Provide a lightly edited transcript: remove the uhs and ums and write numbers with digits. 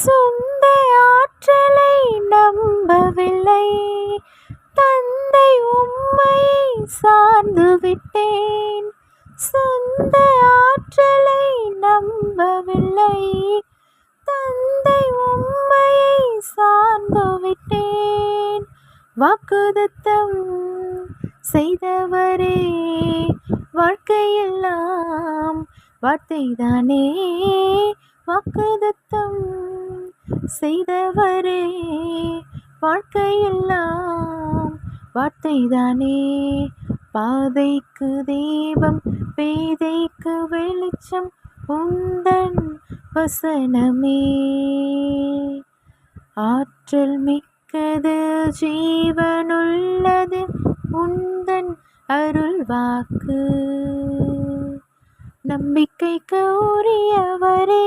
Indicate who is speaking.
Speaker 1: சொந்த ஆற்றலை நம்பவில்லை, தந்தை உம்மையை சார்ந்து விட்டேன். சொந்த ஆற்றலை நம்பவில்லை, தந்தை உம்மையை சார்ந்து விட்டேன். வாக்குதத்தம் செய்தவரே, வாழ்க்கையெல்லாம் வார்த்தைதானே. வாக்குதத்தம் செய்தவரே, வாழ்க்கையெல்லாம் வார்த்தைதானே. பாதைக்கு தீபம், பேதைக்கு வெளிச்சம், உந்தன் வசனமே. ஆற்றல் மிக்கது, ஜீவனுள்ளது, உந்தன் அருள் வாக்கு. நம்பிக்கைக்கு உரியவரே,